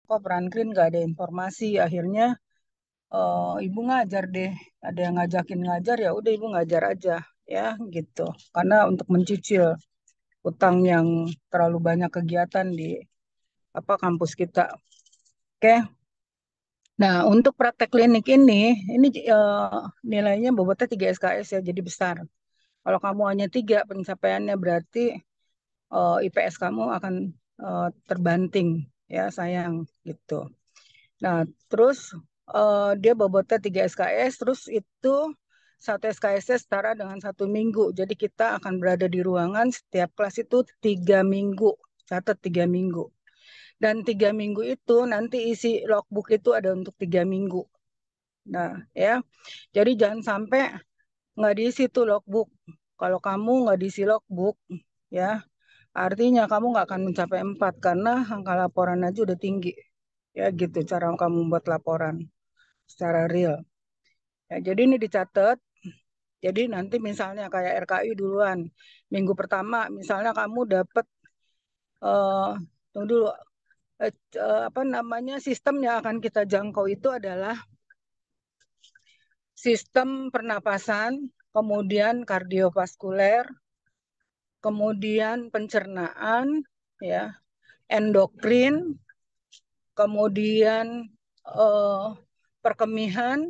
kok Frankrin nggak ada informasi. Akhirnya ibu ngajar deh. Ada yang ngajakin ngajar ya udah ibu ngajar aja ya gitu. Karena untuk mencicil utang yang terlalu banyak kegiatan di apa kampus kita. Oke. Nah, untuk praktek klinik ini nilainya bobotnya 3 SKS ya, jadi besar. Kalau kamu hanya 3 pencapaiannya berarti IPS kamu akan terbanting ya sayang gitu. Nah, terus dia bobotnya 3 SKS, terus itu satu SKS setara dengan 1 minggu. Jadi kita akan berada di ruangan setiap kelas itu 3 minggu, catat 3 minggu. Dan 3 minggu itu nanti isi logbook itu ada untuk 3 minggu. Nah, ya, jadi jangan sampai nggak diisi tuh logbook. Kalau kamu nggak diisi logbook, ya, artinya kamu nggak akan mencapai 4 karena angka laporan aja udah tinggi. Ya gitu cara kamu buat laporan secara real. Ya, jadi ini dicatat. Jadi nanti misalnya kayak RKI duluan, minggu pertama misalnya kamu dapat eh tunggu dulu apa namanya sistem yang akan kita jangkau itu adalah sistem pernapasan, kemudian kardiovaskuler, kemudian pencernaan, ya, endokrin, kemudian eh, perkemihan,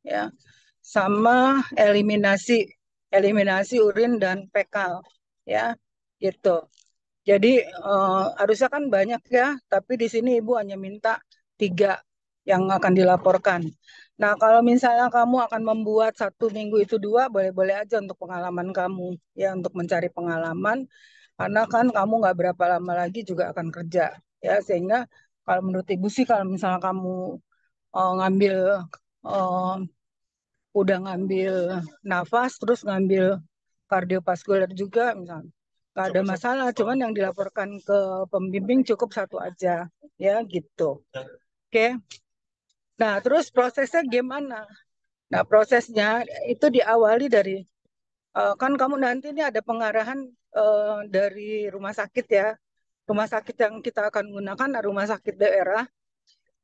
ya, sama eliminasi, eliminasi urin dan fekal, ya, gitu. Jadi harusnya kan banyak ya, tapi di sini Ibu hanya minta 3 yang akan dilaporkan. Nah, kalau misalnya kamu akan membuat 1 minggu itu 2, boleh-boleh aja untuk pengalaman kamu, ya untuk mencari pengalaman, karena kan kamu nggak berapa lama lagi juga akan kerja, ya sehingga kalau menurut Ibu sih kalau misalnya kamu ngambil eh, udah ngambil nafas terus ngambil kardiovaskuler juga misalnya nggak ada masalah cuman yang dilaporkan ke pembimbing cukup 1 aja ya gitu. Oke, nah terus prosesnya gimana? Nah prosesnya itu diawali dari kan kamu nanti ini ada pengarahan dari rumah sakit ya, rumah sakit yang kita akan gunakan rumah sakit daerah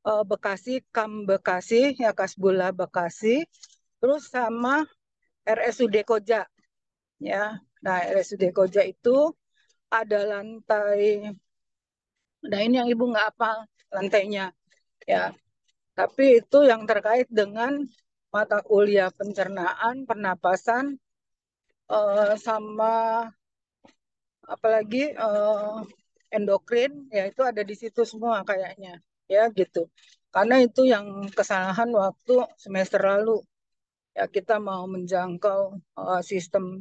Bekasi, KAM Bekasi ya, Kasbula Bekasi, terus sama RSUD Koja ya. Nah, RSUD Koja itu ada lantai. Nah, ini yang Ibu nggak apa lantainya ya. Tapi itu yang terkait dengan mata kuliah pencernaan, pernapasan, sama apalagi endokrin, ya itu ada di situ semua kayaknya, ya gitu. Karena itu yang kesalahan waktu semester lalu, ya kita mau menjangkau sistem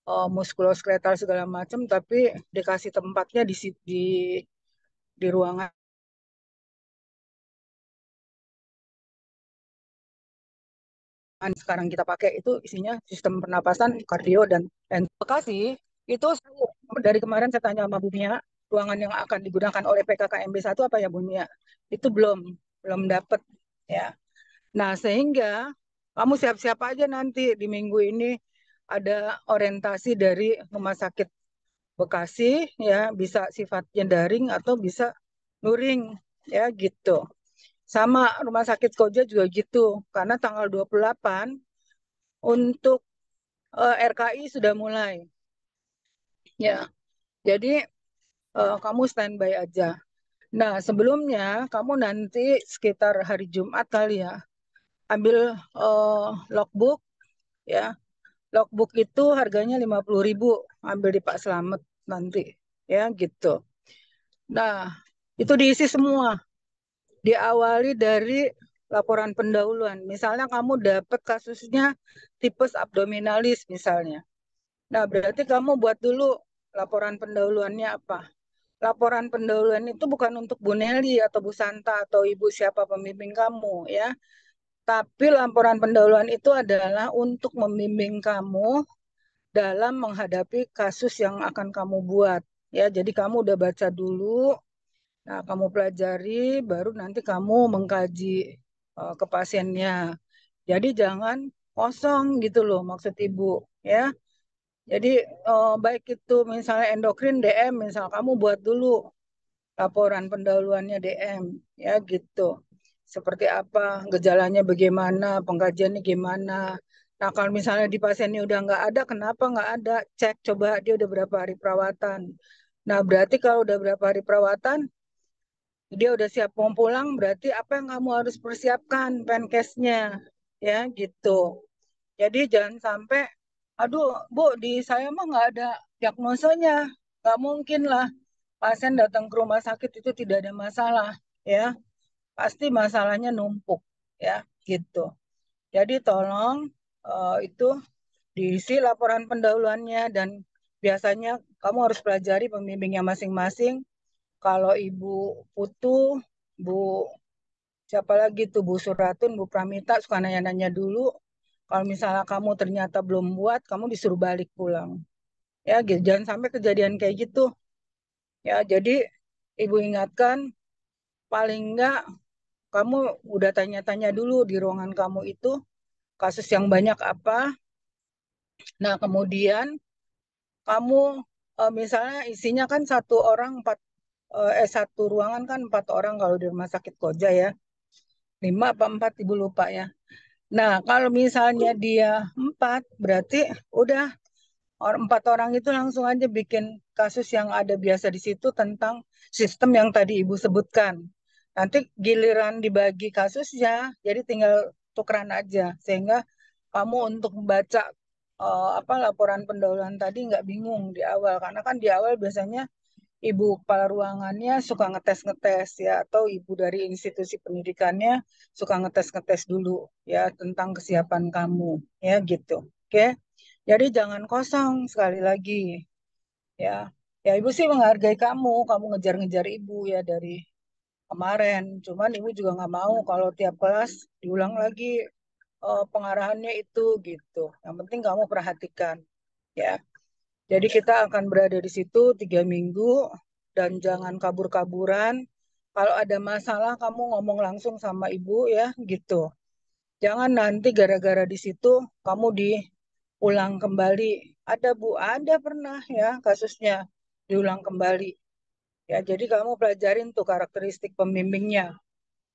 muskuloskeletal segala macam, tapi dikasih tempatnya di ruangan sekarang kita pakai itu isinya sistem pernapasan, kardio dan Bekasi itu dari kemarin saya tanya sama Bu Mia, ruangan yang akan digunakan oleh PKKMB 1 apa ya Bu Mia? Itu belum dapat ya. Nah, sehingga kamu siap-siap aja nanti di minggu ini ada orientasi dari Rumah Sakit Bekasi ya, bisa sifatnya daring atau bisa luring ya gitu. Sama Rumah Sakit Koja juga gitu, karena tanggal 28 untuk RKI sudah mulai. Ya, jadi kamu standby aja. Nah, sebelumnya kamu nanti sekitar hari Jumat kali ya, ambil logbook ya. Logbook itu harganya 50.000, ambil di Pak Slamet nanti ya gitu. Nah, itu diisi semua. Diawali dari laporan pendahuluan. Misalnya kamu dapat kasusnya tipes abdominalis misalnya. Nah, berarti kamu buat dulu laporan pendahuluannya apa? Laporan pendahuluan itu bukan untuk Bu Nelly atau Bu Santa atau Ibu siapa pembimbing kamu ya. Tapi laporan pendahuluan itu adalah untuk membimbing kamu dalam menghadapi kasus yang akan kamu buat. Ya, jadi kamu udah baca dulu, nah kamu pelajari, baru nanti kamu mengkaji ke pasiennya. Jadi jangan kosong gitu loh maksud Ibu ya. Jadi baik itu misalnya endokrin DM, misal kamu buat dulu laporan pendahuluannya DM, ya gitu. Seperti apa, gejalanya bagaimana, pengkajiannya gimana. Nah, kalau misalnya di pasiennya udah nggak ada, kenapa nggak ada? Cek coba dia udah berapa hari perawatan. Nah, berarti kalau udah berapa hari perawatan, dia udah siap mau pulang, berarti apa yang kamu harus persiapkan penkesnya, ya gitu. Jadi jangan sampai, aduh Bu, di saya mah nggak ada diagnosanya, nggak mungkin lah pasien datang ke rumah sakit itu tidak ada masalah, ya pasti masalahnya numpuk, ya gitu. Jadi tolong itu diisi laporan pendahuluannya dan biasanya kamu harus pelajari pembimbingnya masing-masing. Kalau Ibu Putu, Bu siapa lagi tuh Bu Suratun, Bu Pramita suka nanya-nanya dulu. Kalau misalnya kamu ternyata belum buat, kamu disuruh balik pulang. Ya, gitu. Jangan sampai kejadian kayak gitu. Ya, jadi Ibu ingatkan paling enggak kamu udah tanya-tanya dulu di ruangan kamu itu kasus yang banyak apa. Nah, kemudian kamu misalnya isinya kan satu orang empat satu ruangan kan empat orang kalau di rumah sakit Koja ya. Lima apa empat Ibu lupa ya. Nah, kalau misalnya dia empat, berarti udah empat orang itu langsung aja bikin kasus yang ada biasa di situ tentang sistem yang tadi Ibu sebutkan. Nanti giliran dibagi kasusnya, jadi tinggal tukeran aja. Sehingga kamu untuk membaca apa laporan pendahuluan tadi nggak bingung di awal. Karena kan di awal biasanya ibu kepala ruangannya suka ngetes-ngetes ya, atau ibu dari institusi pendidikannya suka ngetes-ngetes dulu ya tentang kesiapan kamu ya gitu. Oke. Jadi jangan kosong sekali lagi ya. Ya ibu sih menghargai kamu ngejar-ngejar ibu ya dari kemarin. Cuman ibu juga nggak mau kalau tiap kelas diulang lagi pengarahannya itu gitu. Yang penting kamu perhatikan ya. Jadi kita akan berada di situ 3 minggu dan jangan kabur-kaburan. Kalau ada masalah kamu ngomong langsung sama ibu ya gitu. Jangan nanti gara-gara di situ kamu diulang kembali. Ada Bu, ada pernah ya kasusnya diulang kembali. Ya, jadi kamu pelajarin tuh karakteristik pembimbingnya.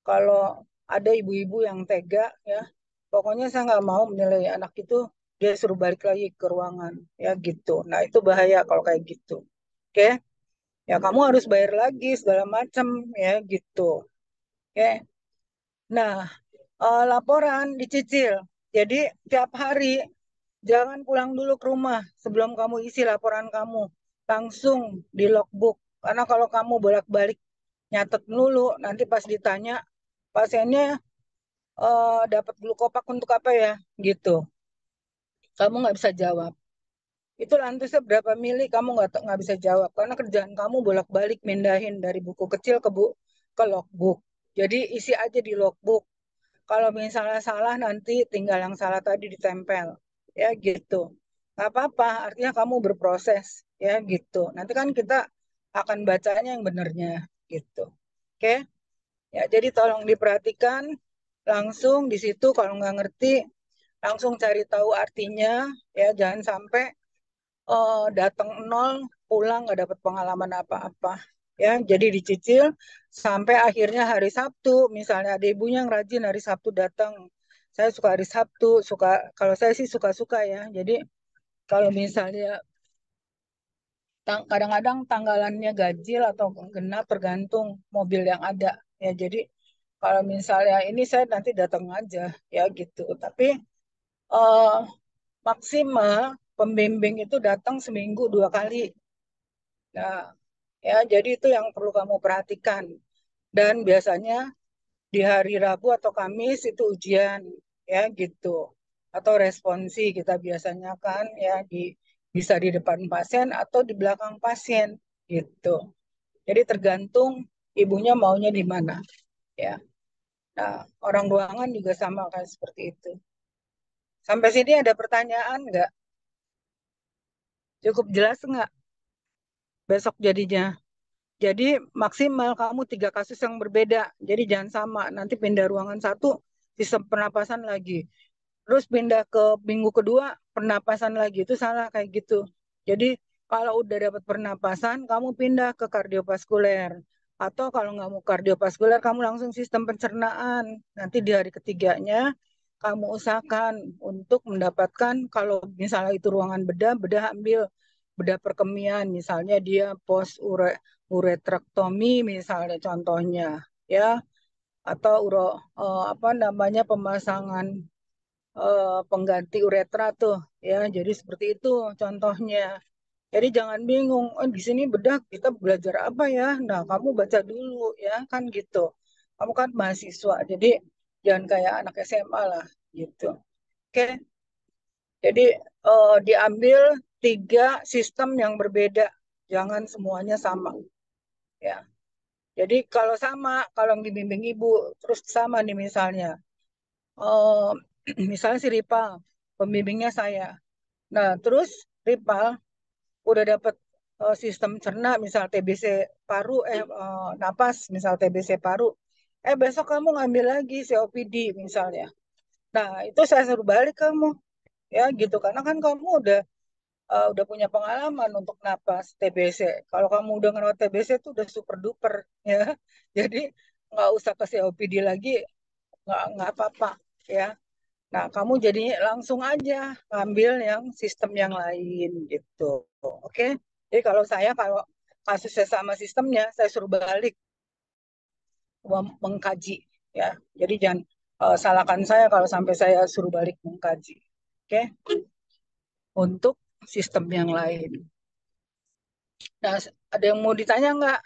Kalau ada ibu-ibu yang tega ya, pokoknya saya nggak mau menilai anak itu dia suruh balik lagi ke ruangan ya gitu. Nah itu bahaya kalau kayak gitu. Oke, ya kamu harus bayar lagi segala macam ya gitu. Oke, nah laporan dicicil. Jadi tiap hari jangan pulang dulu ke rumah sebelum kamu isi laporan kamu. Langsung di logbook. Karena kalau kamu bolak-balik nyatet dulu, nanti pas ditanya pasiennya dapat glukopak untuk apa ya, gitu. Kamu nggak bisa jawab. Itu lantusnya berapa mili, kamu nggak bisa jawab. Karena kerjaan kamu bolak-balik mindahin dari buku kecil ke logbook. Jadi isi aja di logbook. Kalau misalnya salah nanti tinggal yang salah tadi ditempel. Ya gitu. Nggak apa-apa, artinya kamu berproses. Ya gitu. Nanti kan kita akan bacanya yang benernya. Gitu. Oke? Ya, jadi tolong diperhatikan langsung di situ kalau nggak ngerti langsung cari tahu artinya ya jangan sampai datang nol pulang nggak dapat pengalaman apa-apa ya jadi dicicil sampai akhirnya hari Sabtu misalnya ada ibunya yang rajin hari Sabtu datang saya suka hari Sabtu suka kalau saya sih suka-suka ya jadi kalau misalnya kadang-kadang tanggalannya ganjil atau genap tergantung mobil yang ada ya jadi kalau misalnya ini saya nanti datang aja ya gitu tapi eh, maksimal pembimbing itu datang seminggu 2 kali. Nah, ya, jadi itu yang perlu kamu perhatikan. Dan biasanya di hari Rabu atau Kamis itu ujian, ya gitu. Atau responsi kita biasanya kan ya bisa di depan pasien atau di belakang pasien gitu. Jadi tergantung ibunya maunya di mana, ya. Nah, orang ruangan juga sama kan seperti itu. Sampai sini ada pertanyaan nggak? Cukup jelas nggak besok jadinya? Jadi maksimal kamu 3 kasus yang berbeda. Jadi jangan sama. Nanti pindah ruangan satu, sistem pernapasan lagi. Terus pindah ke minggu kedua, pernapasan lagi. Itu salah kayak gitu. Jadi kalau udah dapat pernapasan, kamu pindah ke kardiovaskuler. Atau kalau nggak mau kardiovaskular, kamu langsung sistem pencernaan. Nanti di hari ketiganya, kamu usahakan untuk mendapatkan, kalau misalnya itu ruangan bedah, bedah ambil bedah perkemian. Misalnya dia uretrektomi misalnya contohnya. Ya, atau apa namanya pemasangan pengganti uretra tuh ya. Jadi seperti itu contohnya. Jadi jangan bingung, oh, di sini bedah kita belajar apa ya? Nah, kamu baca dulu ya kan gitu. Kamu kan mahasiswa, jadi jangan kayak anak SMA lah gitu. Oke, jadi diambil tiga sistem yang berbeda, jangan semuanya sama ya. Jadi kalau sama, kalau yang dibimbing ibu terus sama nih misalnya, eh, misalnya si Ripal, pembimbingnya saya. Nah, terus Ripal udah dapat sistem cerna misal TBC paru napas misal TBC paru besok kamu ngambil lagi COPD misalnya. Nah, itu saya suruh balik kamu ya gitu karena kan kamu udah punya pengalaman untuk napas TBC. Kalau kamu udah ngerawat TBC itu udah super duper ya. Jadi nggak usah ke COPD lagi, nggak apa-apa ya. Nah, kamu jadi langsung aja ngambil yang sistem yang lain gitu. Oke? Jadi kalau kasusnya sama sistemnya, saya suruh balik mengkaji ya. Jadi jangan salahkan saya kalau sampai saya suruh balik mengkaji. Oke? Untuk sistem yang lain. Nah, ada yang mau ditanya nggak?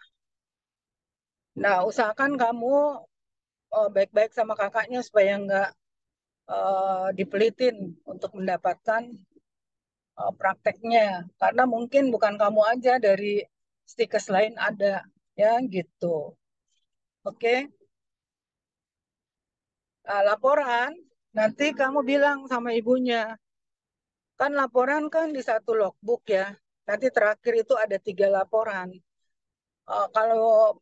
Nah, usahakan kamu baik-baik sama kakaknya supaya nggak dipelitin untuk mendapatkan prakteknya karena mungkin bukan kamu aja dari stikes lain ada ya gitu. Oke. Nah, laporan nanti kamu bilang sama ibunya kan laporan kan di satu logbook ya, nanti terakhir itu ada 3 laporan. Kalau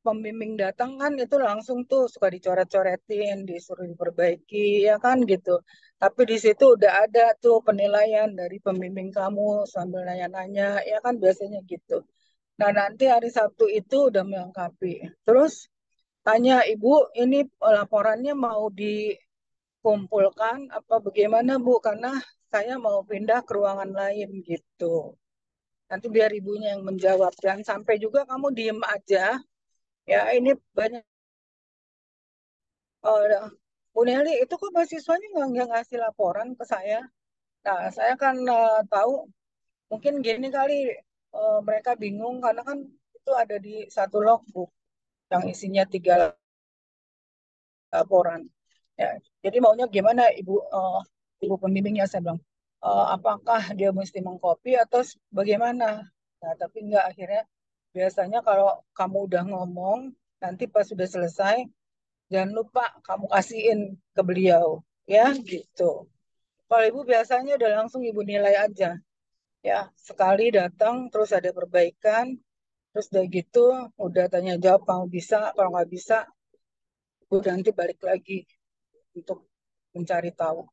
pembimbing datang kan itu langsung tuh suka dicoret-coretin, disuruh diperbaiki ya kan gitu. Tapi di situ udah ada tuh penilaian dari pembimbing kamu sambil nanya-nanya ya kan biasanya gitu. Nah, nanti hari Sabtu itu udah melengkapi. Terus tanya ibu, ini laporannya mau dikumpulkan apa bagaimana Bu? Karena saya mau pindah ke ruangan lain gitu. Nanti biar ibunya yang menjawab. Jangan sampai juga kamu diem aja. Ya, ini banyak. eh, Bu Nelly, itu kok mahasiswanya nggak ngasih laporan ke saya? Nah, saya kan tahu mungkin gini kali mereka bingung karena kan itu ada di satu logbook yang isinya 3 laporan. Ya, jadi maunya gimana ibu pembimbingnya saya bilang, apakah dia mesti mengcopy atau bagaimana? Nah, tapi enggak akhirnya biasanya kalau kamu udah ngomong nanti pas sudah selesai jangan lupa kamu kasihin ke beliau ya gitu. Kalau ibu biasanya udah langsung ibu nilai aja ya sekali datang terus ada perbaikan terus udah gitu udah tanya jawab kamu bisa kalau nggak bisa udah nanti balik lagi untuk mencari tahu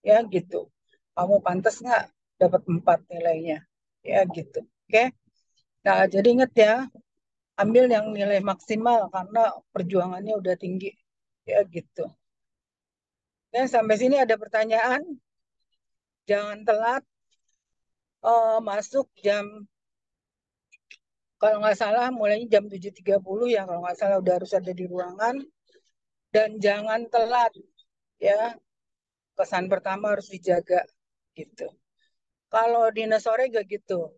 ya gitu. Kamu pantas nggak dapat 4 nilainya ya gitu. Oke. Nah, jadi ingat ya, ambil yang nilai maksimal karena perjuangannya udah tinggi ya gitu. Ya, sampai sini ada pertanyaan, jangan telat masuk jam kalau nggak salah mulainya jam 7.30 ya kalau nggak salah udah harus ada di ruangan dan jangan telat ya. Kesan pertama harus dijaga gitu. Kalau dinner sore gak gitu.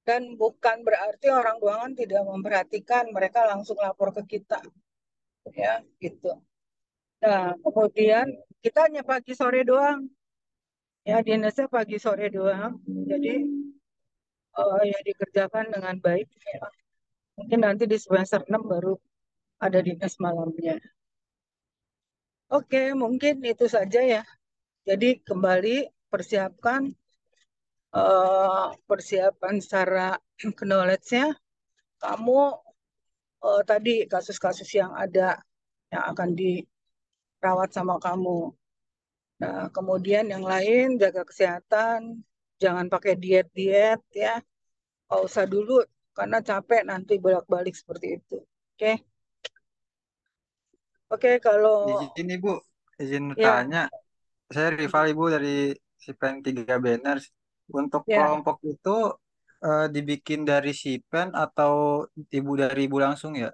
Dan bukan berarti orang ruangan tidak memperhatikan, mereka langsung lapor ke kita, ya, gitu. Nah, kemudian kita hanya pagi sore doang, ya, dinasnya pagi sore doang. Jadi ya dikerjakan dengan baik. Ya. Mungkin nanti di semester 6 baru ada dinas malamnya. Oke, mungkin itu saja ya. Jadi kembali persiapkan persiapan secara knowledge-nya. Kamu tadi kasus-kasus yang ada yang akan dirawat sama kamu. Nah, kemudian yang lain jaga kesehatan, jangan pakai diet-diet ya. Nggak usah dulu karena capek nanti bolak-balik seperti itu. Oke, oke kalau Izin Ibu, izin ya, tanya. Saya rival Ibu dari Sipen 3 Banners. Untuk ya kelompok itu dibikin dari Sipen atau Ibu dari Ibu langsung ya?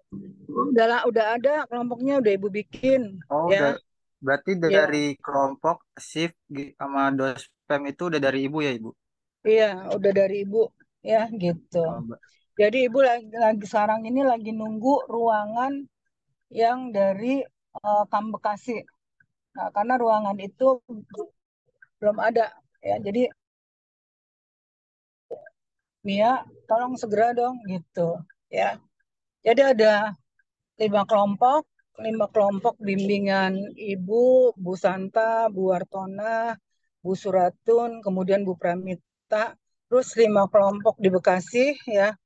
udah ada kelompoknya udah ibu bikin, Oh, ya, berarti dari ya, kelompok shift sama dospem itu udah dari ibu ya ibu? iya, udah dari ibu, ya, gitu. Oh, Jadi ibu lagi sekarang ini lagi nunggu ruangan yang dari Kam Bekasi. Nah, karena ruangan itu belum ada, ya. Jadi Mia, tolong segera dong, gitu, ya. Jadi ada lima kelompok, lima kelompok bimbingan Ibu, Bu Santa, Bu Wartona, Bu Suratun, kemudian Bu Pramita, terus lima kelompok di Bekasi, ya.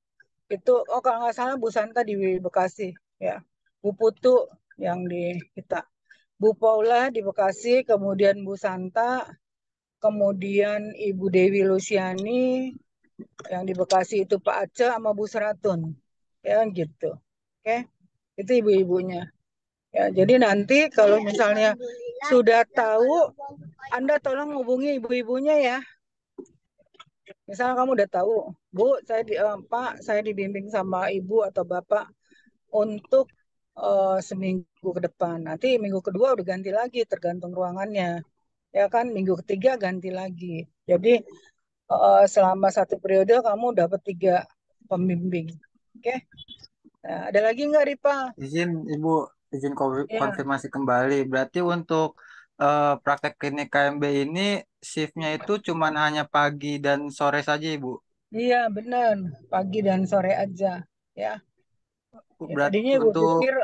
Itu, oh kalau nggak salah Bu Santa di Bekasi, ya. Bu Putu yang di kita. Bu Paula di Bekasi, kemudian Bu Santa, kemudian Ibu Dewi Luciani, yang di Bekasi itu Pak Aceh sama Bu Seratun. Ya gitu. Oke, itu ibu-ibunya. Ya, jadi nanti kalau misalnya sudah tahu, Anda tolong hubungi ibu-ibunya ya. Misalnya kamu udah tahu, Bu, Pak, saya dibimbing sama ibu atau bapak untuk seminggu ke depan. Nanti minggu kedua udah ganti lagi, tergantung ruangannya. Ya kan, minggu ketiga ganti lagi. Jadi selama satu periode kamu dapat tiga pembimbing. Oke, nah, ada lagi nggak Ripa? izin ibu, izin Ya, konfirmasi kembali. Berarti untuk praktek klinik KMB ini shiftnya itu cuman hanya pagi dan sore saja ibu. iya benar, pagi dan sore aja. Ya, ya Berat tadinya ibu untuk pikir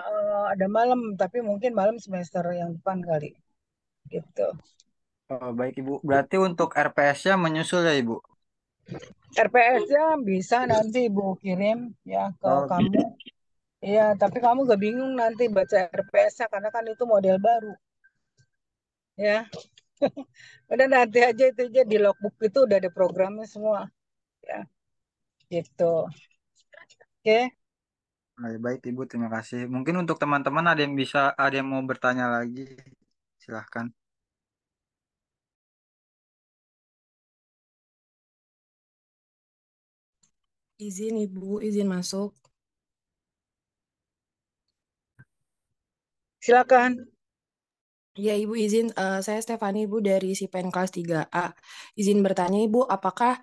ada malam, tapi mungkin malam semester yang depan kali. Gitu. baik ibu. Berarti untuk RPS-nya menyusul ya ibu. RPS-nya bisa nanti ibu kirim ya ke Oh, kamu. Iya, tapi kamu gak bingung nanti baca RPS-nya karena kan itu model baru. Ya, udah nanti aja itu aja di logbook itu udah ada programnya semua. Ya, gitu. Oke. baik ibu, terima kasih. Mungkin untuk teman-teman ada yang mau bertanya lagi, silahkan. Izin Ibu, izin masuk. Silakan. Ya Ibu izin, saya Stefani Ibu dari Sipen kelas 3A. Izin bertanya Ibu, apakah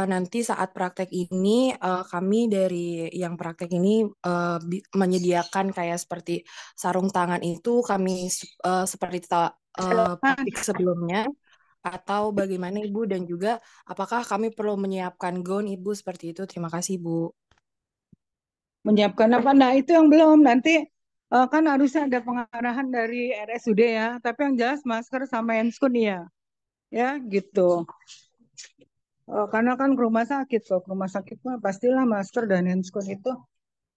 nanti saat praktek ini kami dari yang praktek ini menyediakan kayak seperti sarung tangan itu kami seperti Silakan. praktik sebelumnya atau bagaimana Ibu dan juga apakah kami perlu menyiapkan gaun Ibu seperti itu? Terima kasih Ibu. Menyiapkan apa? Nah, itu yang belum. Nanti kan harusnya ada pengarahan dari RSUD ya. Tapi yang jelas masker sama handskun ya. Ya, gitu. Karena kan ke rumah sakit kok. Ke rumah sakit mah pastilah masker dan handskun itu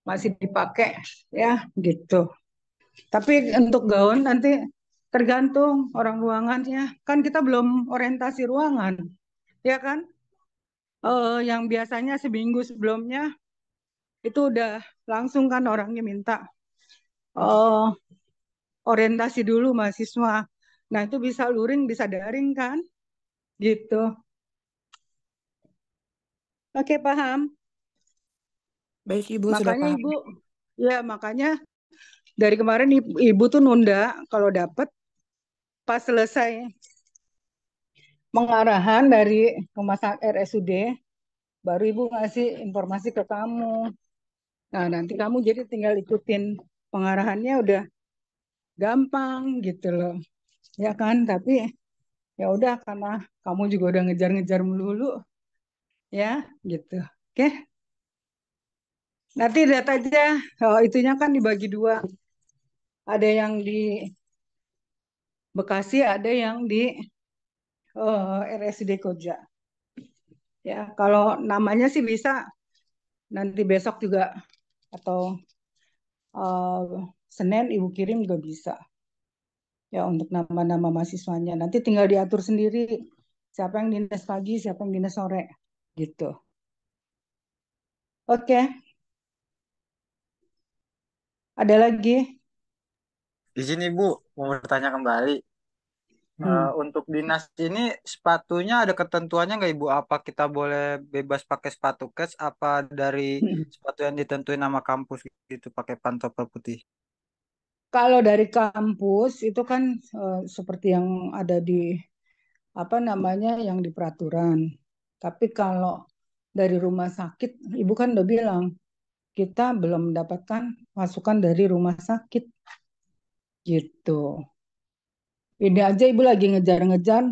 masih dipakai. Ya, gitu. Tapi untuk gaun nanti tergantung orang ruangannya. Kan kita belum orientasi ruangan. Ya kan? Yang biasanya seminggu sebelumnya itu udah langsung kan orangnya minta eh, orientasi dulu mahasiswa. Nah, itu bisa luring, bisa daring kan? Gitu. Oke, paham. Baik Ibu sudah Makanya paham. Ibu, ya makanya dari kemarin Ibu tuh nunda kalau dapat pas selesai pengarahan dari rumah sakit RSUD, baru Ibu ngasih informasi ke kamu. Nah, nanti kamu jadi tinggal ikutin pengarahannya udah gampang gitu loh. Ya kan? Tapi ya udah karena kamu juga udah ngejar-ngejar melulu ya gitu. Oke. Nanti lihat aja, oh, itunya kan dibagi dua. Ada yang di Bekasi, ada yang di RSUD Koja. Ya, kalau namanya sih bisa nanti besok juga atau eh, Senin Ibu kirim juga bisa. Ya, untuk nama-nama mahasiswanya. Nanti tinggal diatur sendiri siapa yang dinas pagi, siapa yang dinas sore. Gitu. Oke, Ada lagi? Izin Ibu, mau bertanya kembali. Hmm. Untuk dinas ini sepatunya ada ketentuannya nggak Ibu? Apa kita boleh bebas pakai sepatu kets? Apa dari sepatu yang ditentuin nama kampus gitu pakai pantopel putih? Kalau dari kampus itu kan seperti yang ada di apa namanya yang di peraturan. Tapi kalau dari rumah sakit, Ibu kan udah bilang kita belum mendapatkan masukan dari rumah sakit gitu. Ini aja Ibu lagi ngejar-ngejar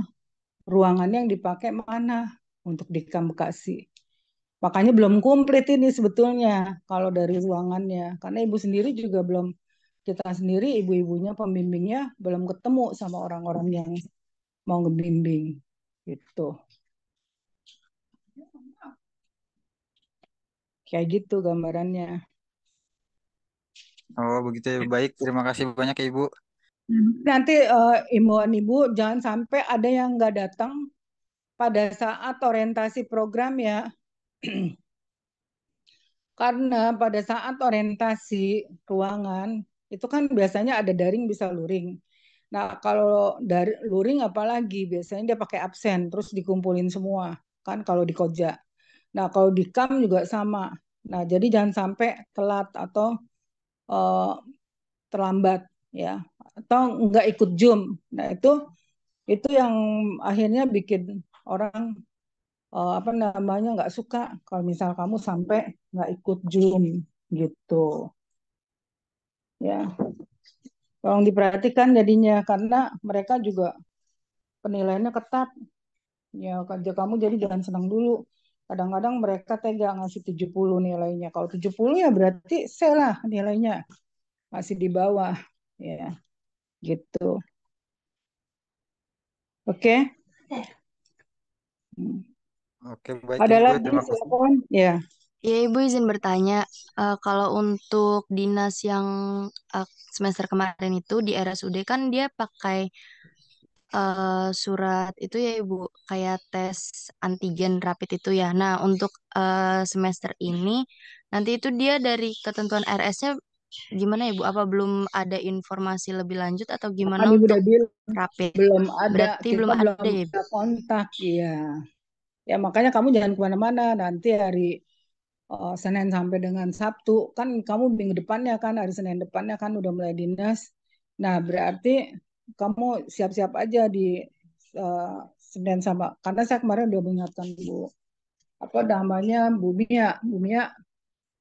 ruangannya yang dipakai mana untuk di Kam Bekasi. Makanya belum komplit ini sebetulnya kalau dari ruangannya. Karena Ibu sendiri juga belum, kita sendiri ibu-ibunya pembimbingnya belum ketemu sama orang-orang yang mau ngebimbing gitu. Kayak gitu gambarannya. Oh begitu ya. Baik, terima kasih banyak ya Ibu. Nanti imbauan Ibu jangan sampai ada yang nggak datang pada saat orientasi program ya. Karena pada saat orientasi ruangan itu kan biasanya ada daring bisa luring. Nah, kalau dari luring apalagi biasanya dia pakai absen terus dikumpulin semua kan kalau di Koja. Nah, kalau di KAM juga sama. Nah, jadi jangan sampai telat atau eh, terlambat ya atau nggak ikut Zoom. Nah, itu yang akhirnya bikin orang apa namanya nggak suka kalau misal kamu sampai nggak ikut Zoom gitu ya. Tolong diperhatikan jadinya karena mereka juga penilaiannya ketat ya kerja kamu jadi jangan senang dulu. Kadang-kadang mereka tega ngasih 70 nilainya. Kalau 70 ya berarti C lah nilainya. Masih di bawah ya gitu. Oke. Oke, baik Ada Ibu, lagi terima kasih. silakan. Ya. Ya, Ibu izin bertanya, kalau untuk dinas yang eh, semester kemarin itu di RSUD kan dia pakai surat itu ya Ibu, kayak tes antigen rapid itu ya. Nah, untuk semester ini nanti itu dia dari ketentuan RS-nya gimana Ibu? Apa belum ada informasi lebih lanjut atau gimana Kan Ibu untuk udah bilang rapid? belum ada, Berarti kita belum belum ada ya Ibu? ada kontak. Iya. Ya makanya kamu jangan kemana-mana. Nanti hari Senin sampai dengan Sabtu kan kamu minggu depannya kan hari Senin depannya kan udah mulai dinas. Nah berarti kamu siap-siap aja di eh, Senin sama karena saya kemarin udah mengingatkan Bu apa namanya Bu Mia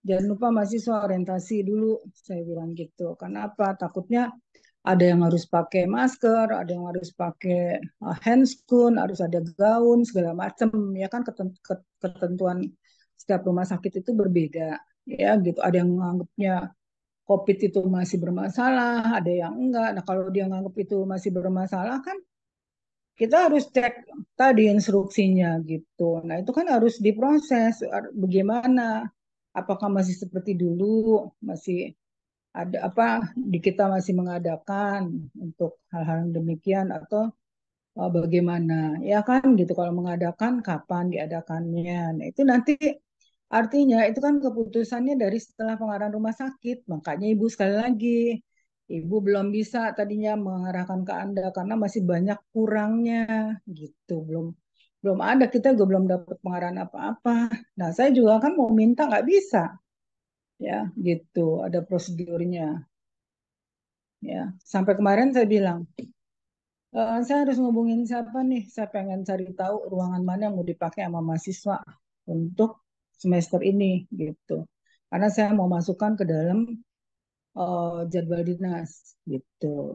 jangan lupa mahasiswa orientasi dulu saya bilang gitu. Karena apa? Takutnya ada yang harus pakai masker, ada yang harus pakai handscoon, harus ada gaun segala macam ya kan ketentuan setiap rumah sakit itu berbeda ya gitu. Ada yang menganggapnya COVID itu masih bermasalah, ada yang enggak. Nah kalau dia menganggap itu masih bermasalah kan kita harus cek tadi instruksinya gitu. Nah itu kan harus diproses bagaimana, apakah masih seperti dulu, masih ada apa di kita masih mengadakan untuk hal-hal yang demikian atau bagaimana ya kan gitu kalau mengadakan kapan diadakannya nah itu nanti artinya itu kan keputusannya dari setelah pengarahan rumah sakit makanya ibu sekali lagi ibu belum bisa tadinya mengarahkan ke anda karena masih banyak kurangnya gitu belum belum ada kita juga belum dapat pengarahan apa-apa nah saya juga kan mau minta nggak bisa ya gitu ada prosedurnya ya sampai kemarin saya bilang saya harus ngubungin siapa nih saya pengen cari tahu ruangan mana yang mau dipakai sama mahasiswa untuk semester ini gitu karena saya mau masukkan ke dalam jadwal dinas gitu.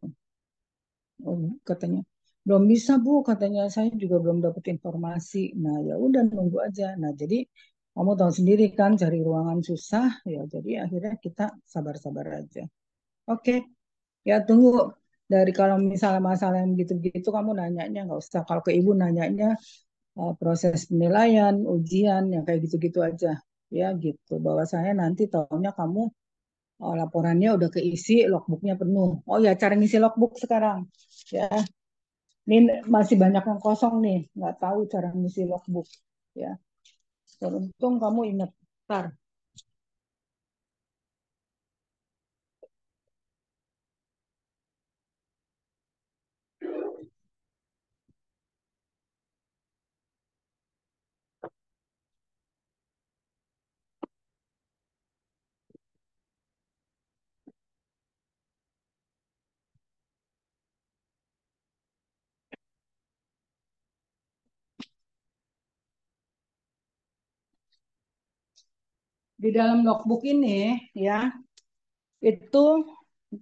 Oh, katanya belum bisa Bu katanya saya juga belum dapat informasi nah ya udah nunggu aja nah jadi kamu tahu sendiri kan cari ruangan susah ya jadi akhirnya kita sabar-sabar aja. Oke. Ya tunggu dari kalau misalnya masalah yang gitu-gitu kamu nanyanya nggak usah. Kalau ke ibu nanyanya proses penilaian, ujian, yang kayak gitu-gitu aja. Ya gitu. Bahwa saya nanti tahunya kamu laporannya udah keisi, logbooknya penuh. Oh ya cara ngisi logbook sekarang. Ya ini masih banyak yang kosong nih. Nggak tahu cara ngisi logbook. Ya beruntung kamu ingat. Ntar di dalam logbook ini ya, itu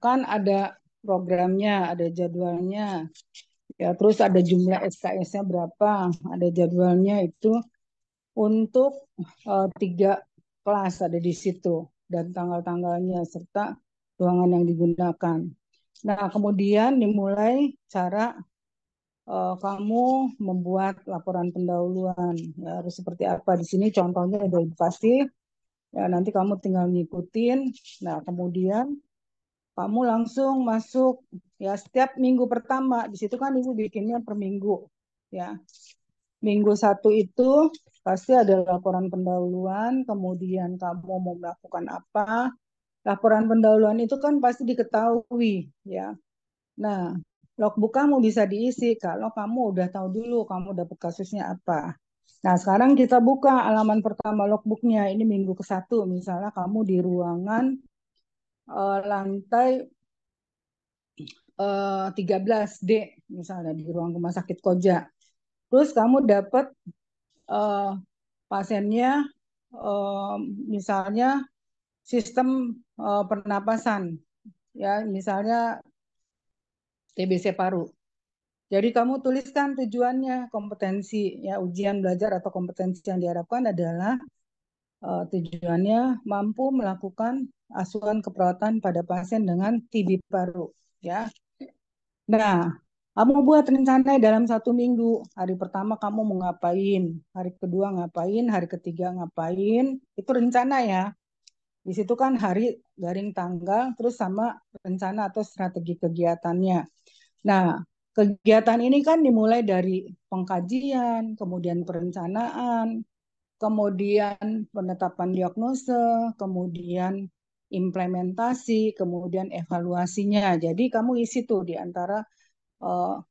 kan ada programnya, ada jadwalnya, ya, terus ada jumlah SKS-nya berapa, ada jadwalnya itu untuk 3 kelas ada di situ dan tanggal-tanggalnya serta ruangan yang digunakan. Nah, kemudian dimulai cara kamu membuat laporan pendahuluan. Ya, harus seperti apa di sini contohnya ada edukasi. Ya, nanti kamu tinggal ngikutin. Nah, kemudian kamu langsung masuk ya setiap minggu pertama. Di situ kan Ibu bikinnya per minggu. Ya, minggu 1 itu pasti ada laporan pendahuluan, kemudian kamu mau melakukan apa. Laporan pendahuluan itu kan pasti diketahui, ya. Nah, logbook kamu bisa diisi kalau kamu udah tahu dulu kamu dapat kasusnya apa. Nah, sekarang kita buka halaman pertama logbooknya. Ini minggu ke-1, misalnya kamu di ruangan lantai 13D, misalnya di ruang rumah sakit Koja. Terus kamu dapat eh, pasiennya eh, misalnya sistem pernapasan, ya, misalnya TBC paru. Jadi kamu tuliskan tujuannya, kompetensi, ya, ujian belajar atau kompetensi yang diharapkan adalah tujuannya mampu melakukan asuhan keperawatan pada pasien dengan TB paru, ya. Nah, kamu buat rencana dalam 1 minggu. Hari pertama kamu mau ngapain, hari kedua ngapain, hari ketiga ngapain. Itu rencana ya. Di situ kan hari, garing tanggal, terus sama rencana atau strategi kegiatannya. Nah, kegiatan ini kan dimulai dari pengkajian, kemudian perencanaan, kemudian penetapan diagnosa, kemudian implementasi, kemudian evaluasinya. Jadi kamu isi tuh di antara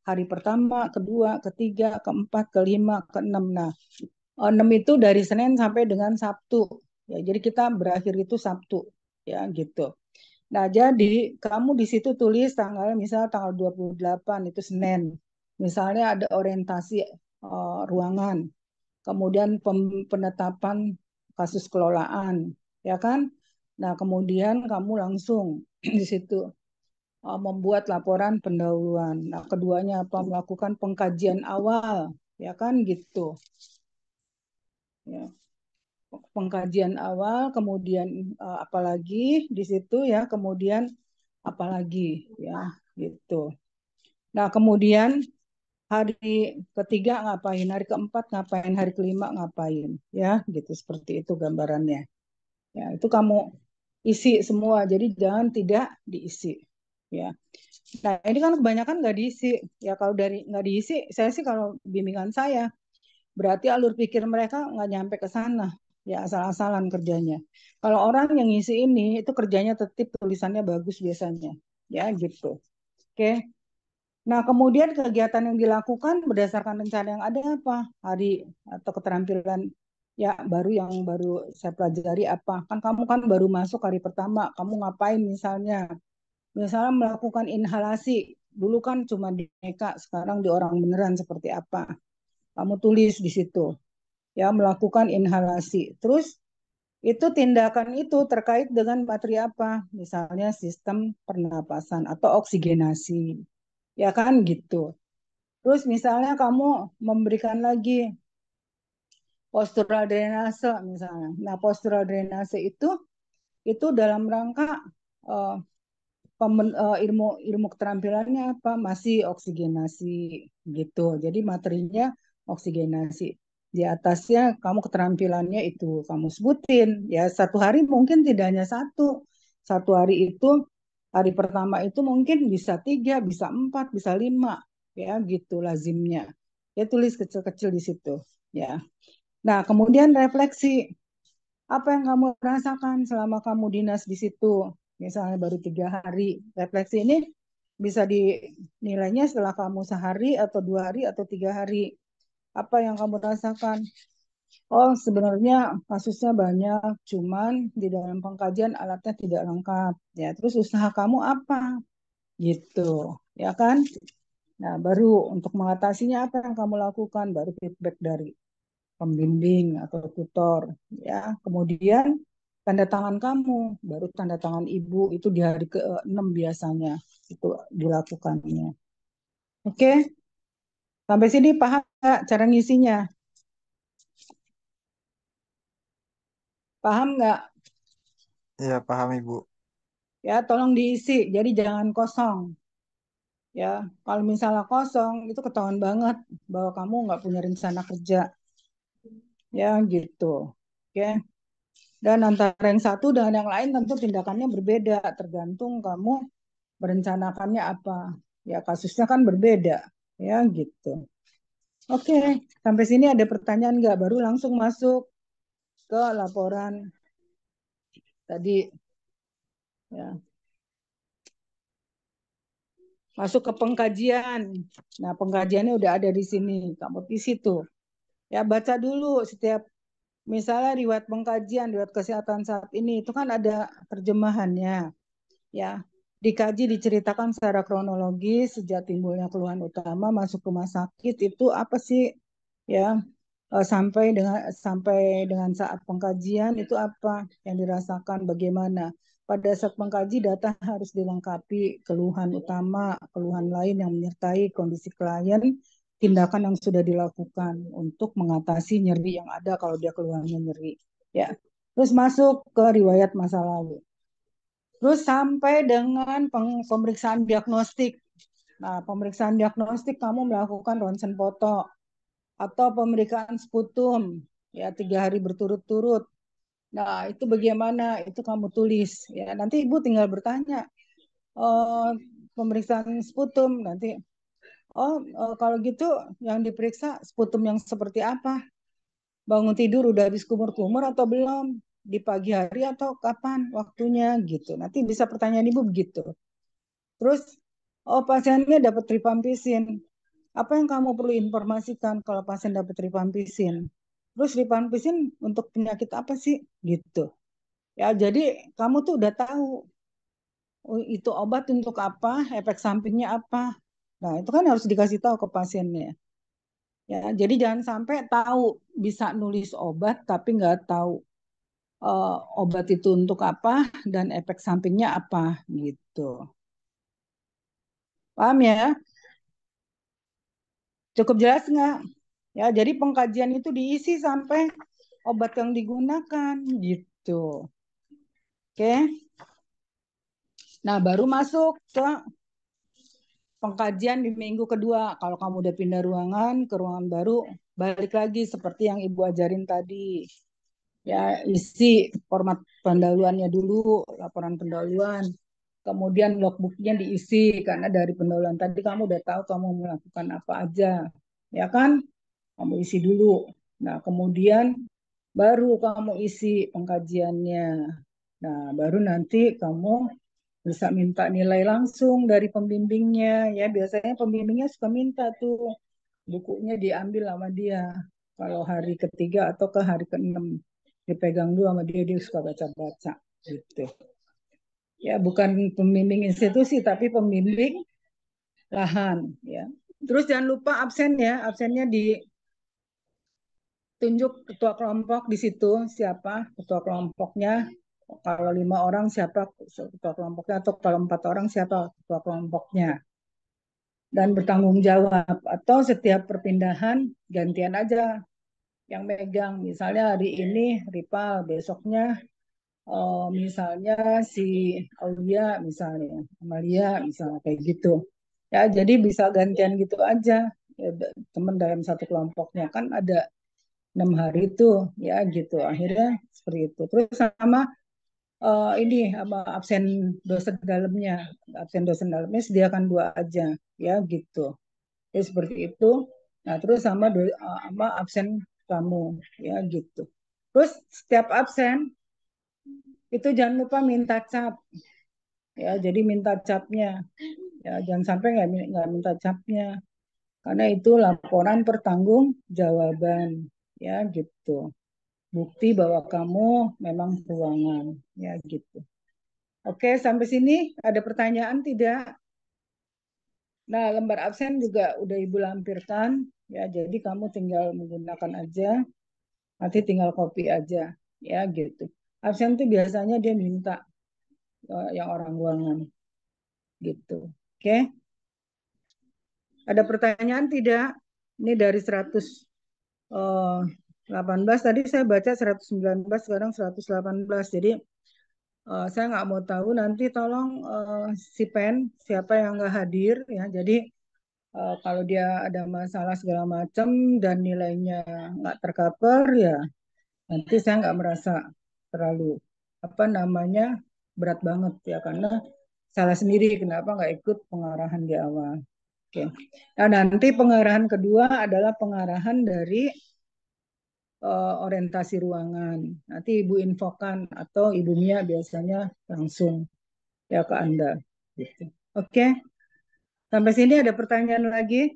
hari pertama, kedua, ketiga, keempat, kelima, keenam. Nah, 6 itu dari Senin sampai dengan Sabtu. Ya, jadi kita berakhir itu Sabtu, ya gitu. Nah, jadi kamu di situ tulis tanggal, misalnya tanggal 28 itu Senin. Misalnya ada orientasi ruangan, kemudian penetapan kasus kelolaan, ya kan? Nah, kemudian kamu langsung di situ membuat laporan pendahuluan. Nah, keduanya apa? Melakukan pengkajian awal, ya kan gitu. Ya, pengkajian awal, kemudian apalagi di situ ya, kemudian apalagi ya gitu. Nah, kemudian hari ketiga ngapain, hari keempat ngapain, hari kelima ngapain, ya gitu, seperti itu gambarannya. Ya, itu kamu isi semua, jadi jangan tidak diisi. Ya. Nah, ini kan kebanyakan nggak diisi. Ya, kalau dari nggak diisi, saya sih kalau bimbingan saya, berarti alur pikir mereka nggak nyampe ke sana. Ya, asal-asalan kerjanya. Kalau orang yang ngisi ini, itu kerjanya tertib, tulisannya bagus biasanya. Ya, gitu. Oke. Nah, kemudian kegiatan yang dilakukan berdasarkan rencana yang ada apa? Hari atau keterampilan ya baru yang baru saya pelajari apa? Kan kamu kan baru masuk hari pertama, kamu ngapain misalnya? Misalnya melakukan inhalasi. Dulu kan cuma di neka, sekarang di orang beneran seperti apa? Kamu tulis di situ. Ya, melakukan inhalasi. Terus itu tindakan itu terkait dengan materi apa? Misalnya sistem pernapasan atau oksigenasi. Ya kan gitu. Terus misalnya kamu memberikan lagi postural drainase misalnya. Nah, postural drainase itu dalam rangka uh, ilmu ilmu keterampilannya apa? Masih oksigenasi gitu. Jadi materinya oksigenasi. Di atasnya kamu keterampilannya itu kamu sebutin. Ya, 1 hari mungkin tidak hanya satu. 1 hari itu hari pertama itu mungkin bisa 3, bisa 4, bisa 5, ya gitu lazimnya. Ya, tulis kecil-kecil di situ. Ya. Nah, kemudian refleksi. Apa yang kamu rasakan selama kamu dinas di situ? Misalnya baru 3 hari. Refleksi ini bisa dinilainya setelah kamu sehari atau 2 hari atau 3 hari. Apa yang kamu rasakan? Oh, sebenarnya kasusnya banyak, cuman di dalam pengkajian alatnya tidak lengkap. Ya, terus usaha kamu apa? Gitu, ya kan? Nah, baru untuk mengatasinya apa yang kamu lakukan? Baru feedback dari pembimbing atau tutor, ya. Kemudian tanda tangan kamu, baru tanda tangan ibu itu di hari ke-6 biasanya itu dilakukannya. Oke, sampai sini paham nggak cara ngisinya? Paham nggak? Iya, paham Ibu. Ya, tolong diisi, jadi jangan kosong. Ya, kalau misalnya kosong itu ketahuan banget bahwa kamu nggak punya rencana kerja. Ya, gitu. Oke. Dan antara yang satu dengan yang lain tentu tindakannya berbeda, tergantung kamu merencanakannya apa. Ya, kasusnya kan berbeda. Ya, gitu. Oke, sampai sini ada pertanyaan nggak? Baru langsung masuk ke laporan tadi. Ya, masuk ke pengkajian. Nah, pengkajiannya udah ada di sini. Kamu di situ. Ya, baca dulu setiap misalnya riwayat pengkajian, riwayat kesehatan saat ini itu kan ada terjemahannya. Ya, dikaji diceritakan secara kronologis sejak timbulnya keluhan utama masuk rumah sakit itu apa sih? Ya, sampai dengan saat pengkajian itu apa yang dirasakan, bagaimana. Pada saat pengkaji data harus dilengkapi keluhan utama, keluhan lain yang menyertai kondisi klien, tindakan yang sudah dilakukan untuk mengatasi nyeri yang ada kalau dia keluhannya nyeri. Ya, terus masuk ke riwayat masa lalu. Terus sampai dengan pemeriksaan diagnostik. Nah, pemeriksaan diagnostik kamu melakukan ronsen foto atau pemeriksaan sputum ya 3 hari berturut-turut. Nah, itu bagaimana? Itu kamu tulis ya. Nanti Ibu tinggal bertanya. Oh, pemeriksaan sputum nanti. Oh, kalau gitu yang diperiksa sputum yang seperti apa? Bangun tidur udah habis kumur-kumur atau belum? Di pagi hari atau kapan waktunya gitu. Nanti bisa pertanyaan Ibu begitu. Terus, oh pasiennya dapat rifampicin. Apa yang kamu perlu informasikan kalau pasien dapat rifampicin? Terus rifampicin untuk penyakit apa sih? Gitu. Ya, jadi kamu tuh udah tahu oh, itu obat untuk apa, efek sampingnya apa. Nah, itu kan harus dikasih tahu ke pasiennya. Ya, jadi jangan sampai tahu bisa nulis obat tapi nggak tahu eh, obat itu untuk apa dan efek sampingnya apa gitu. Paham ya? Cukup jelas nggak? Ya, jadi pengkajian itu diisi sampai obat yang digunakan gitu. Oke. Nah, baru masuk ke pengkajian di minggu kedua. Kalau kamu udah pindah ruangan ke ruangan baru, balik lagi seperti yang Ibu ajarin tadi. Ya, isi format pendahuluannya dulu, laporan pendahuluan. Kemudian logbooknya diisi karena dari pendahuluan tadi kamu udah tahu kamu melakukan apa aja. Ya kan? Kamu isi dulu. Nah, kemudian baru kamu isi pengkajiannya. Nah, baru nanti kamu bisa minta nilai langsung dari pembimbingnya. Ya, biasanya pembimbingnya suka minta tuh bukunya diambil sama dia. Kalau hari ketiga atau ke hari ke-6 dipegang dulu sama dia, dia suka baca-baca gitu. Ya, bukan pembimbing institusi tapi pembimbing lahan ya. Terus jangan lupa absen ya, absennya ditunjuk ketua kelompok di situ siapa ketua kelompoknya. Kalau 5 orang siapa ketua kelompoknya atau kalau 4 orang siapa ketua kelompoknya dan bertanggung jawab atau setiap perpindahan gantian aja yang megang. Misalnya hari ini Ripal, besoknya misalnya si Aulia misalnya, Amalia misalnya kayak gitu. Ya, jadi bisa gantian gitu aja. Ya, teman dalam satu kelompoknya kan ada 6 hari itu ya gitu. Akhirnya seperti itu. Terus sama ini apa absen dosen dalamnya, absen dosen dalamnya sediakan 2 aja ya gitu. Ya seperti itu. Nah, terus sama absen kamu ya gitu. Terus setiap absen itu jangan lupa minta cap ya. Jadi minta capnya ya, jangan sampai nggak minta capnya karena itu laporan pertanggungjawaban ya gitu. Bukti bahwa kamu memang ruangan ya gitu. Oke, sampai sini ada pertanyaan tidak? Nah, lembar absen juga udah Ibu lampirkan ya, jadi kamu tinggal menggunakan aja, nanti tinggal copy aja ya gitu. Absen tuh biasanya dia minta yang orang ruangan gitu. Oke, ada pertanyaan tidak? Ini dari 118 tadi saya baca 119 sekarang 118. Jadi saya nggak mau tahu nanti tolong si Pen siapa yang nggak hadir ya. Jadi kalau dia ada masalah segala macam dan nilainya nggak tercover ya nanti saya nggak merasa terlalu apa namanya berat banget ya karena salah sendiri kenapa nggak ikut pengarahan di awal. Oke. Nah, nanti pengarahan kedua adalah pengarahan dari orientasi ruangan. Nanti Ibu infokan atau Ibu Mia biasanya langsung ya ke Anda. Gitu. Oke, sampai sini ada pertanyaan lagi?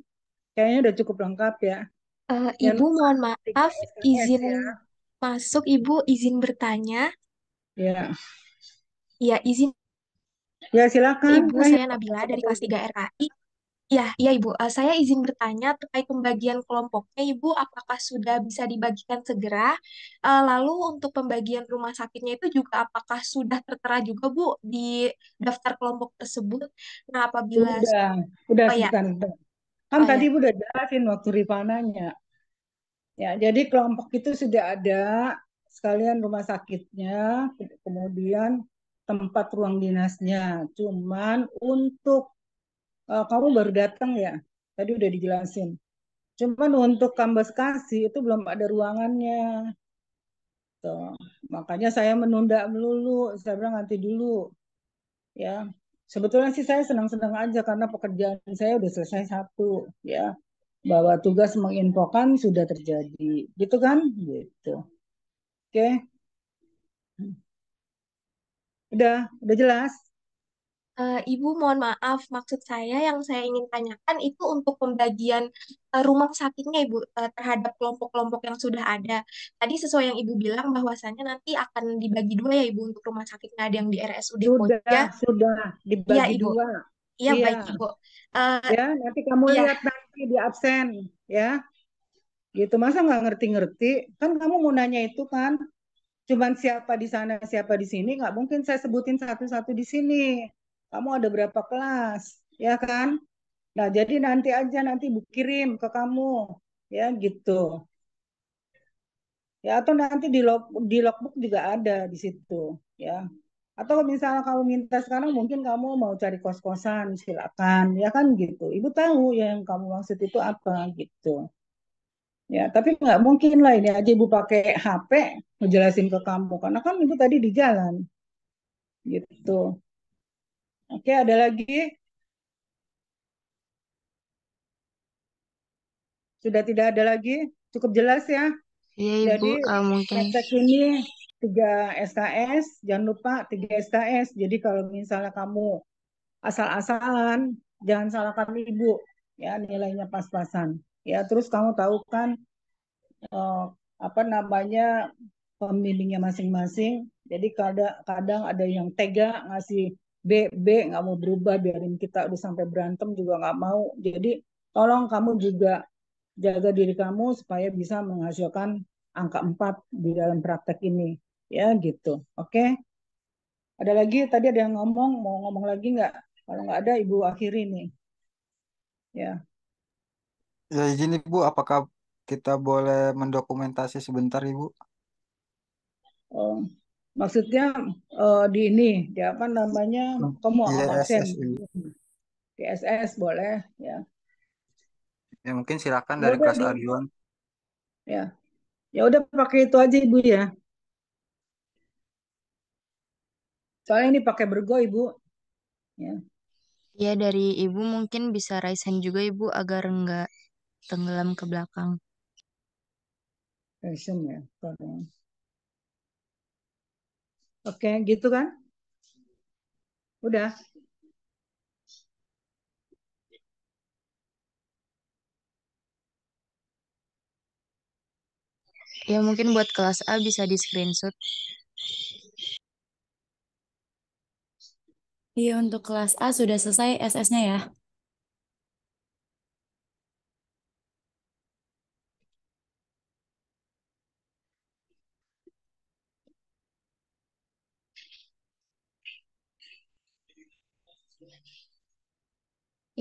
Kayaknya udah cukup lengkap ya. Jangan Ibu lupa mohon 3 maaf, SKS izin ya. masuk, Ibu izin bertanya. Ya, Ya, izin ya silakan. Ibu, Ayo. saya Nabila dari kelas 3 RKI. Ya, ya Ibu, saya izin bertanya terkait pembagian kelompoknya Ibu, apakah sudah bisa dibagikan segera? Lalu untuk pembagian rumah sakitnya itu juga apakah sudah tertera juga Bu di daftar kelompok tersebut? Nah, apabila Udah oh ya, sebentar. Kan oh tadi ya, Ibu udah jelasin waktu Rifananya. Ya, jadi kelompok itu sudah ada sekalian rumah sakitnya, kemudian tempat ruang dinasnya. Cuman untuk kamu baru datang ya, tadi udah dijelasin. Cuman untuk Kambas Kasih itu belum ada ruangannya. Tuh. Makanya saya menunda melulu, saya bilang nanti dulu ya. Sebetulnya sih saya senang-senang aja karena pekerjaan saya udah selesai satu ya. Bahwa tugas menginfokan sudah terjadi. Gitu kan? Gitu. Oke. Udah jelas. Ibu mohon maaf, maksud saya yang saya ingin tanyakan itu untuk pembagian rumah sakitnya Ibu terhadap kelompok-kelompok yang sudah ada. Tadi sesuai yang Ibu bilang bahwasannya nanti akan dibagi dua ya Ibu untuk rumah sakitnya ada yang di RSUD Koja. Sudah Iya dibagi Ibu, dua. iya Iya, baik Ibu. Eh, ya nanti kamu iya, lihat nanti di absen ya. Gitu masa nggak ngerti-ngerti? Kan kamu mau nanya itu kan? Cuman siapa di sana, siapa di sini, nggak mungkin saya sebutin satu-satu di sini. Kamu ada berapa kelas, ya kan? Nah, jadi nanti aja nanti Bu kirim ke kamu, ya gitu. Ya atau nanti di logbook juga ada di situ, ya. Atau misalnya kamu minta sekarang mungkin kamu mau cari kos-kosan, silakan, ya kan gitu. Ibu tahu yang kamu maksud itu apa gitu. Ya, tapi nggak mungkin lah ini aja ibu pakai HP ngejelasin ke kamu karena kan ibu tadi di jalan gitu. Oke, ada lagi? Sudah tidak ada lagi? Cukup jelas ya. Iya Ibu, Jadi mungkin praktek ini 3 SKS, jangan lupa 3 SKS. Jadi kalau misalnya kamu asal-asalan, jangan salahkan ibu, ya nilainya pas-pasan. Ya, terus kamu tahu kan eh, apa namanya pembimbingnya masing-masing. Jadi kadang-kadang ada yang tega ngasih B nggak mau berubah, biarin kita udah sampai berantem juga nggak mau. Jadi tolong kamu juga jaga diri kamu supaya bisa menghasilkan angka 4 di dalam praktek ini. Ya gitu. Oke. Ada lagi tadi ada yang ngomong, mau ngomong lagi nggak? Kalau nggak ada, Ibu akhiri nih. Ya. Ya izin Ibu, apakah kita boleh mendokumentasi sebentar Ibu? Oh, maksudnya di ini, di apa namanya, kamu akan absen. ISS Ibu. PSS boleh, ya. Ya mungkin silakan Ya dari udah kelas di, A duluan. ya, ya udah pakai itu aja Ibu ya. Soalnya ini pakai bergo Ibu. Ya, ya dari Ibu mungkin bisa raise hand juga Ibu agar nggak tenggelam ke belakang. passion ya. Oke, gitu kan? Udah. Ya mungkin buat kelas A bisa di screenshot. Iya, untuk kelas A sudah selesai SS-nya ya.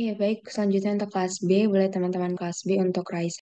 Iya, baik. Selanjutnya untuk kelas B, boleh teman-teman kelas B untuk Raisa.